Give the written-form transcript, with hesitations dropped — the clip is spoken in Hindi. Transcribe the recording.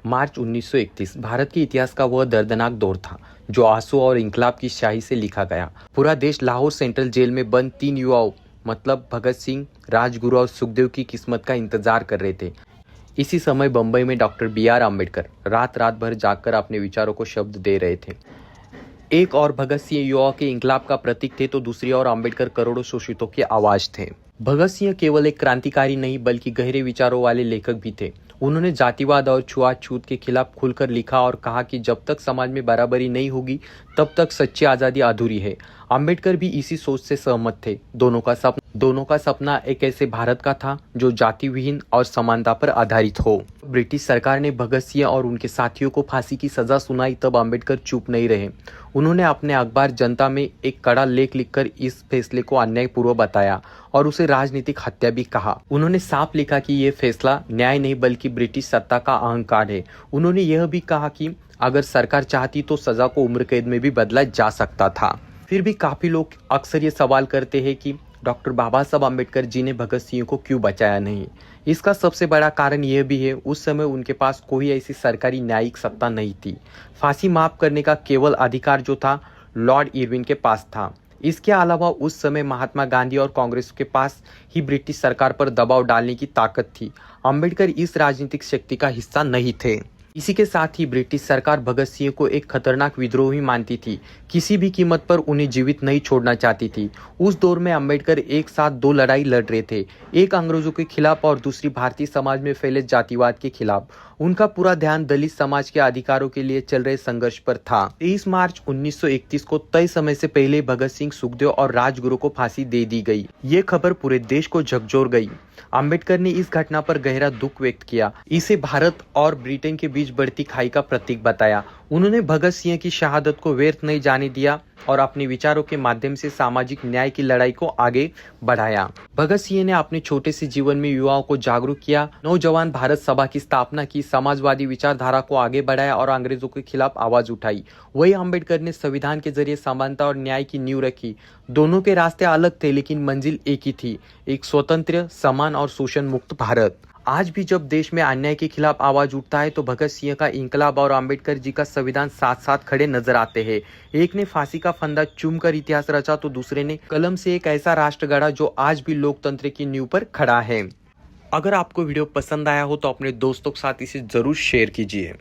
मार्च 1931 भारत के इतिहास का वह दर्दनाक दौर था जो आंसू और इंकलाब की स्याही से लिखा गया। पूरा देश लाहौर सेंट्रल जेल में बंद 3 युवाओं मतलब भगत सिंह, राजगुरु और सुखदेव की किस्मत का इंतजार कर रहे थे। इसी समय बंबई में डॉक्टर B.R. अम्बेडकर रात भर जागकर अपने विचारों को शब्द दे रहे थे। एक और भगत सिंह युवाओं के इंकलाब का प्रतीक थे तो दूसरी ओर अम्बेडकर करोड़ों शोषितों की आवाज थे। भगत सिंह केवल एक क्रांतिकारी नहीं बल्कि गहरे विचारों वाले लेखक भी थे। उन्होंने जातिवाद और छुआछूत के खिलाफ खुलकर लिखा और कहा कि जब तक समाज में बराबरी नहीं होगी तब तक सच्ची आज़ादी अधूरी है। अम्बेडकर भी इसी सोच से सहमत थे। दोनों का सपना एक ऐसे भारत का था जो जाति विहीन और समानता पर आधारित हो। ब्रिटिश सरकार ने भगत सिंह और उनके साथियों को फांसी की सजा सुनाई तब अम्बेडकर चुप नहीं रहे। उन्होंने अपने अखबार जनता में एक कड़ा लेख लिखकर इस फैसले को अन्यायपूर्व बताया और उसे राजनीतिक हत्या भी कहा। उन्होंने साफ लिखा कि यह फैसला न्याय नहीं बल्कि ब्रिटिश सत्ता का अहंकार है। उन्होंने यह भी कहा कि अगर सरकार चाहती तो सजा को उम्र कैद में भी बदला जा सकता था। फिर भी काफी लोग अक्सर ये सवाल करते हैं कि डॉक्टर बाबा साहब अम्बेडकर जी ने भगत सिंह को क्यों बचाया नहीं। इसका सबसे बड़ा कारण यह भी है उस समय उनके पास कोई ऐसी सरकारी न्यायिक सत्ता नहीं थी। फांसी माफ करने का केवल अधिकार जो था लॉर्ड इरविन के पास था। इसके अलावा उस समय महात्मा गांधी और कांग्रेस के पास ही ब्रिटिश सरकार पर दबाव डालने की ताकत थी। अम्बेडकर इस राजनीतिक शक्ति का हिस्सा नहीं थे। इसी के साथ ही ब्रिटिश सरकार भगत सिंह को एक खतरनाक विद्रोही मानती थी। किसी भी कीमत पर उन्हें जीवित नहीं छोड़ना चाहती थी। उस दौर में अम्बेडकर एक साथ 2 लड़ाई लड़ रहे थे, एक अंग्रेजों के खिलाफ और दूसरी भारतीय समाज में फैले जातिवाद के खिलाफ। उनका पूरा ध्यान दलित समाज के अधिकारों के लिए चल रहे संघर्ष पर था। 23 मार्च 1931 को तय समय से पहले भगत सिंह, सुखदेव और राजगुरु को फांसी दे दी गई। ये खबर पूरे देश को झकझोर गई। अम्बेडकर ने इस घटना पर गहरा दुख व्यक्त किया। इसे भारत और ब्रिटेन के बीच बढ़ती खाई का प्रतीक बताया। उन्होंने भगत सिंह की शहादत को व्यर्थ नहीं जाने दिया और अपने विचारों के माध्यम से सामाजिक न्याय की लड़ाई को आगे बढ़ाया। भगत सिंह ने अपने छोटे से जीवन में युवाओं को जागरूक किया, नौजवान भारत सभा की स्थापना की, समाजवादी विचारधारा को आगे बढ़ाया और अंग्रेजों के खिलाफ आवाज उठाई। वही अम्बेडकर ने संविधान के जरिए समानता और न्याय की नींव रखी। दोनों के रास्ते अलग थे लेकिन मंजिल एक ही थी, एक स्वतंत्र, समान और शोषण मुक्त भारत। आज भी जब देश में अन्याय के खिलाफ आवाज उठता है तो भगत सिंह का इंकलाब और अम्बेडकर जी का संविधान साथ साथ खड़े नजर आते हैं। एक ने फांसी का फंदा चूमकर इतिहास रचा तो दूसरे ने कलम से एक ऐसा राष्ट्र गढ़ा जो आज भी लोकतंत्र की नींव पर खड़ा है। अगर आपको वीडियो पसंद आया हो तो अपने दोस्तों के साथ इसे जरूर शेयर कीजिए।